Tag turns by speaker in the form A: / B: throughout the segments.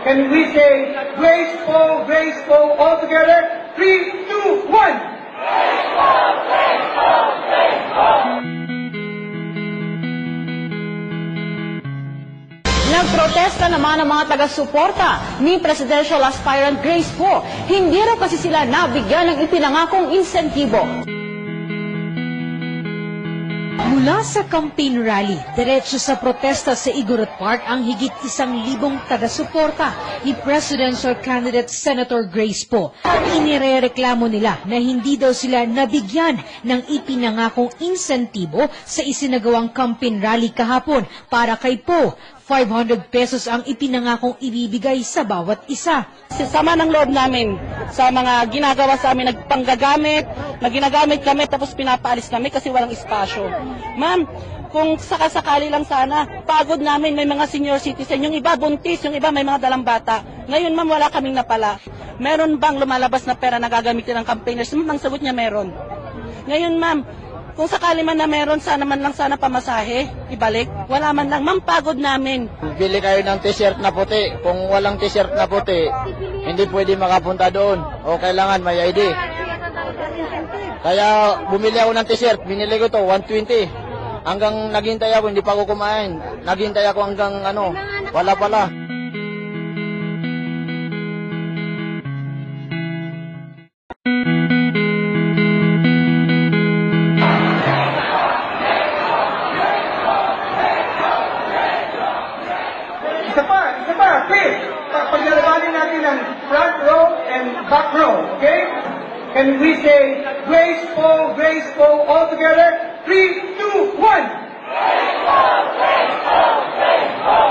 A: Can we say graceful, graceful all together? 3, 2, 1.
B: Nagprotesta naman ang mga taga-suporta ni Presidential Aspirant Grace Poe. Hindi raw kasi sila nabigyan ng ipinangakong insentibo. Mula sa campaign rally, diretso sa protesta sa Igorot Park ang higit 1,000 taga-suporta ni Presidential Candidate Senator Grace Poe. Inirereklamo nila na hindi daw sila nabigyan ng ipinangakong insentibo sa isinagawang campaign rally kahapon para kay Poe. 500 pesos ang ipinangakong ibibigay sa bawat isa.
C: Sama ng loob namin sa mga ginagawa sa amin, nagpanggagamit, na ginagamit kami tapos pinapaalis kami kasi walang espasyo. Ma'am, kung sakasakali lang sana, pagod namin, may mga senior citizen, yung iba buntis, yung iba may mga dalang bata. Ngayon ma'am, wala kaming napala. Meron bang lumalabas na pera na gagamitin ng campaigners? Ma'am, ang sagot niya meron. Ngayon ma'am, kung sakali man na meron, sana man lang sana pamasahe, ibalik. Wala man lang, ma'am, pagod namin.
D: Bili kayo ng t-shirt na puti. Kung walang t-shirt na puti, hindi pwede makapunta doon. O kailangan may ID. Kaya bumili ako ng t-shirt, binili ko to 120. Hanggang naghintay ako, hindi pa ako kumain. Naghintay ako hanggang wala pala.
A: Isa pa, please. Paglalabanin natin ng front row and back row, okay? Can we say graceful, graceful all together? 3, 2, 1. Graceful, graceful, graceful.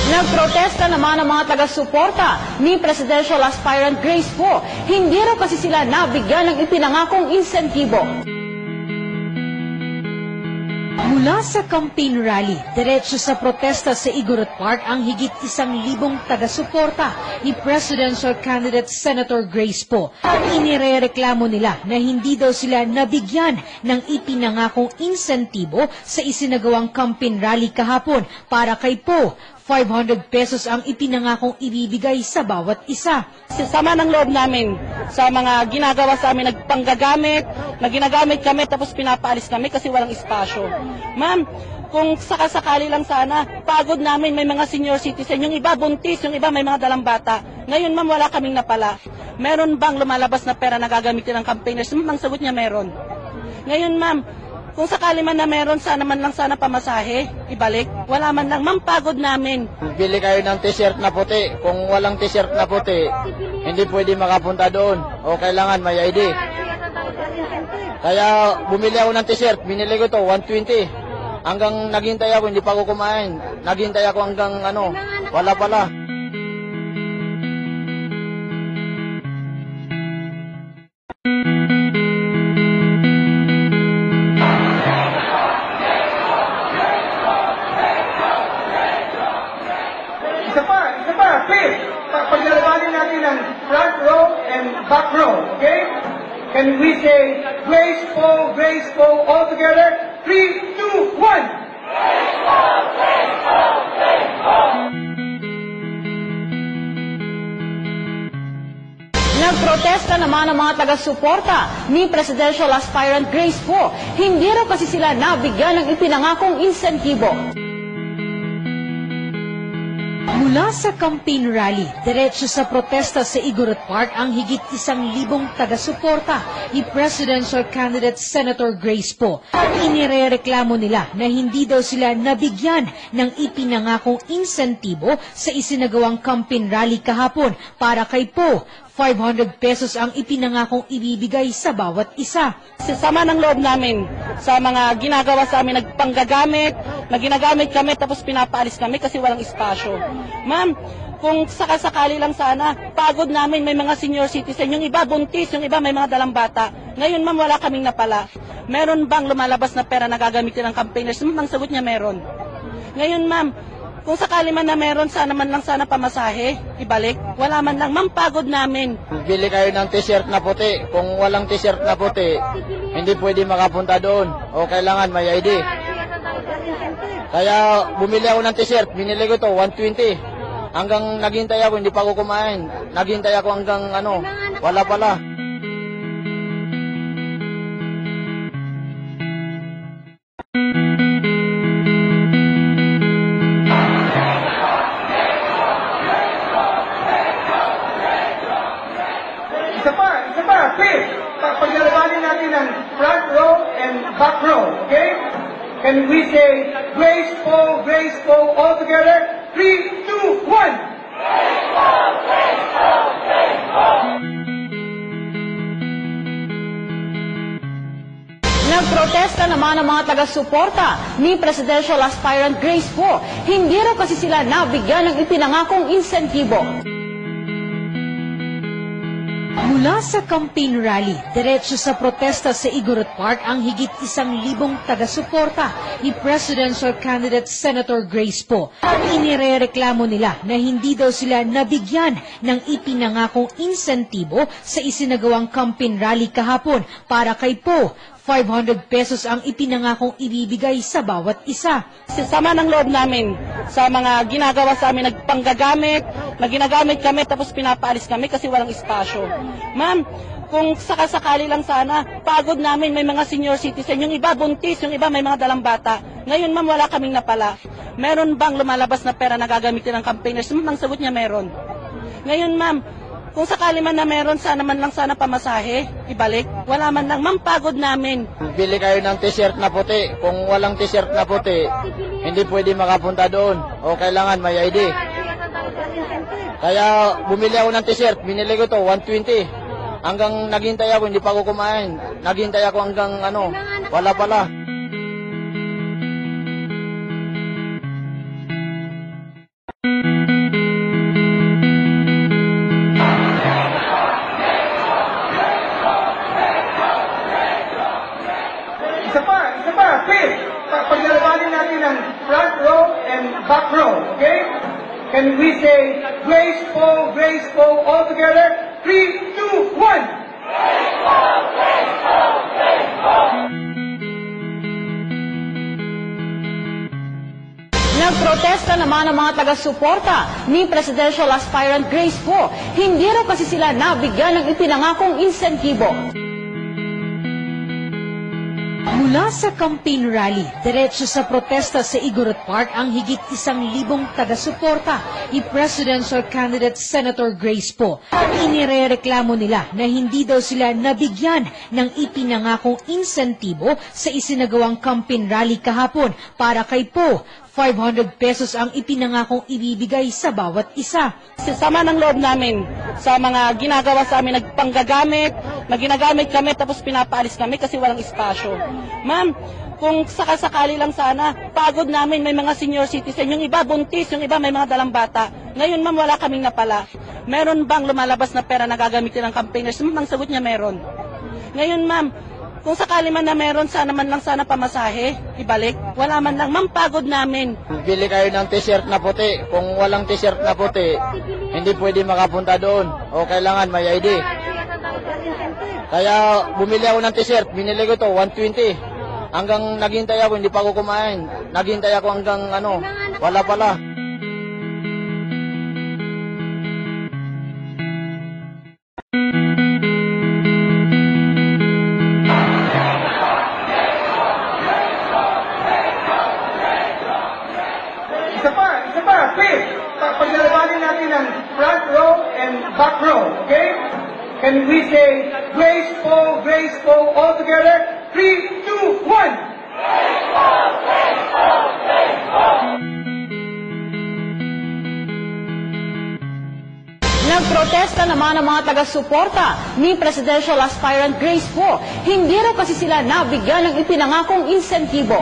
B: Nagprotesta naman ang mga taga-suporta ni Presidential Aspirant Grace Poe. Hindi raw kasi sila nabigyan ng ipinangakong insentibo. Mula sa campaign rally, diretso sa protesta sa Igorot Park ang higit 1,000 taga-suporta ni Presidential Candidate Senator Grace Poe. Inirereklamo nila na hindi daw sila nabigyan ng ipinangakong insentibo sa isinagawang campaign rally kahapon para kay Poe. 500 pesos ang ipinangakong ibibigay sa bawat isa.
C: Sama ng loob namin sa mga ginagawa sa amin, nagpanggagamit, na ginagamit kami tapos pinapaalis kami kasi walang espasyo. Ma'am, kung sakasakali lang sana, pagod namin, may mga senior citizen, yung iba buntis, yung iba may mga dalang bata. Ngayon ma'am, wala kaming napala. Meron bang lumalabas na pera na gagamitin ng campaigners? Ma'am, ang sagot niya meron. Ngayon ma'am, kung sakali man na meron, sana man lang sana pamasahe, ibalik. Wala man lang, ma'am, pagod namin.
D: Bili kayo ng t-shirt na puti. Kung walang t-shirt na puti, hindi pwede makapunta doon. O kailangan may ID. Kaya bumili ako ng t-shirt, binili ko to 120. Hanggang naghintay ako, hindi pa ako kumain. Naghintay ako hanggang wala pala.
A: Isa pa, please. Paglalabanin natin ng front row and back row, okay? Can we say graceful, graceful all together? 3, 2, 1. Graceful, graceful, graceful.
B: Nagprotesta naman ang mga taga-suporta ni Presidential Aspirant Grace Poe. Hindi raw kasi sila nabigyan ng ipinangakong insentibo. Mula sa campaign rally, diretso sa protesta sa Igorot Park ang higit 1,000 taga-suporta ni Presidential Candidate Senator Grace Poe. Inirereklamo nila na hindi daw sila nabigyan ng ipinangakong insentibo sa isinagawang campaign rally kahapon para kay Poe. 500 pesos ang ipinangakong ibibigay sa bawat isa.
C: Sama ng loob namin sa mga ginagawa sa amin, nagpanggagamit, na ginagamit kami tapos pinapaalis kami kasi walang espasyo. Ma'am, kung sakasakali lang sana, pagod namin, may mga senior citizen, yung iba buntis, yung iba may mga dalang bata. Ngayon ma'am, wala kaming napala. Meron bang lumalabas na pera na gagamitin ng campaigners? Ma'am, ang sagot niya meron. Ngayon ma'am, kung sakali man na meron, sana man lang sana pamasahe, ibalik. Wala man lang, ma'am, pagod namin.
D: Bili kayo ng t-shirt na puti. Kung walang t-shirt na puti, hindi pwede makapunta doon. O kailangan may ID. Kaya bumili ako ng t-shirt, binili ko to 120. Hanggang naghintay ako, hindi pa ako kumain. Naghintay ako hanggang wala pala.
A: Isa pa, please. Paglalabanin natin ang front row and back row, okay? Can we say graceful, all together? 3, 2, 1!
E: Nagprotesta naman ang mga taga-suporta ni Presidential Aspirant Grace Poe. Hindi raw kasi sila nabigyan ng ipinangakong insentibo.
B: Mula sa campaign rally, diretso sa protesta sa Igorot Park ang higit 1,000 taga-suporta ni Presidential Candidate Senator Grace Poe. Inirereklamo nila na hindi daw sila nabigyan ng ipinangakong insentibo sa isinagawang campaign rally kahapon. Para kay Poe, 500 pesos ang ipinangakong ibibigay sa bawat isa.
C: Sama ng loob namin sa mga ginagawa sa amin, nagpanggagamit, na ginagamit kami tapos pinapaalis kami kasi walang espasyo. Ma'am, kung sakasakali lang sana, pagod namin, may mga senior citizen, yung iba buntis, yung iba may mga dalang bata. Ngayon ma'am, wala kaming napala. Meron bang lumalabas na pera na gagamitin ng campaigners? Ma'am, ang sagot niya meron. Ngayon ma'am, kung sakali man na meron, sana man lang sana pamasahe, ibalik. Wala man lang, ma'am, pagod namin.
D: Bili kayo ng t-shirt na puti. Kung walang t-shirt na puti, hindi pwede makapunta doon. O kailangan may ID. Kaya bumili ako ng t-shirt, binili ko to 120. Hanggang naghintay ako, hindi pa ako kumain. Naghintay ako hanggang wala pala.
A: Isa pa, please. Paglalabanin natin ang front row and back row, okay? Can we say graceful, all together? 3, 2, 1!
E: Nagprotesta naman ang mga taga-suporta ni Presidential Aspirant Grace Poe. Hindi raw kasi sila nabigyan ng ipinangakong insentibo.
B: Mula sa campaign rally, diretso sa protesta sa Igorot Park ang higit 1,000 taga-suporta ni Presidential Candidate Senator Grace Poe. Inirereklamo nila na hindi daw sila nabigyan ng ipinangakong insentibo sa isinagawang campaign rally kahapon. Para kay Poe, 500 pesos ang ipinangakong ibibigay sa bawat isa.
C: Sama ng loob namin sa mga ginagawa sa amin, nagpanggagamit, na ginagamit kami tapos pinapaalis kami kasi walang espasyo. Ma'am, kung sakasakali lang sana, pagod namin, may mga senior citizen, yung iba buntis, yung iba may mga dalang bata. Ngayon ma'am, wala kaming napala. Meron bang lumalabas na pera na gagamitin ng campaigners? Ma'am, ang sagot niya meron. Ngayon ma'am, kung sakali man na meron, sana man lang sana pamasahe, ibalik. Wala man lang, ma'am, pagod namin.
D: Bili kayo ng t-shirt na puti. Kung walang t-shirt na puti, hindi pwede makapunta doon. O kailangan may ID. Kaya bumili ako ng t-shirt, binili ko to 120. Hanggang naghintay ako, hindi pa ako kumain. Naghintay ako hanggang wala pala.
A: Isa pa, please. Paglalabanin natin ang front row and back row, okay? Can we say graceful, all together? 3, 2, 1!
E: Nagprotesta naman ang mga taga-suporta ni Presidential Aspirant Grace Poe. Hindi raw kasi sila nabigyan ng ipinangakong insentibo.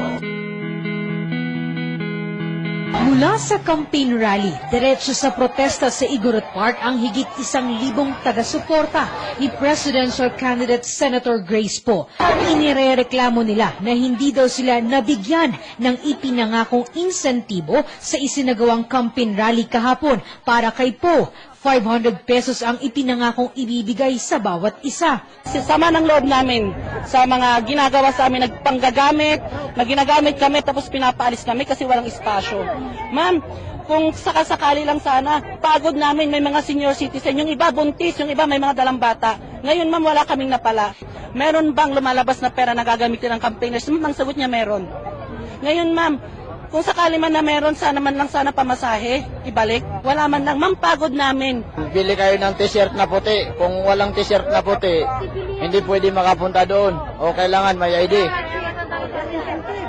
B: Mula sa campaign rally, diretso sa protesta sa Igorot Park ang higit 1,000 taga-suporta ni Presidential Candidate Senator Grace Poe. Inirereklamo nila na hindi daw sila nabigyan ng ipinangakong insentibo sa isinagawang campaign rally kahapon. Para kay Poe, 500 pesos ang ipinangakong ibibigay sa bawat isa.
C: Sama ng loob namin sa mga ginagawa sa amin, nagpanggagamit, na ginagamit kami tapos pinapaalis kami kasi walang espasyo. Ma'am, kung sakasakali lang sana, pagod namin, may mga senior citizen, yung iba buntis, yung iba may mga dalang bata. Ngayon ma'am, wala kaming napala. Meron bang lumalabas na pera na gagamitin ng campaigners? Ma'am, ang sagot niya meron. Ngayon ma'am, kung sakali man na meron, sana man lang sana pamasahe, ibalik. Wala man lang, ma'am, pagod namin.
D: Bili kayo ng t-shirt na puti. Kung walang t-shirt na puti, hindi pwede makapunta doon. O kailangan may ID.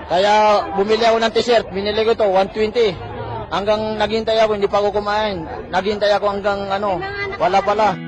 D: Kaya bumili ako ng t-shirt. Binili ko to 120. Hanggang naghintay ako, hindi pa ako kumain. Naghintay ako hanggang wala pala.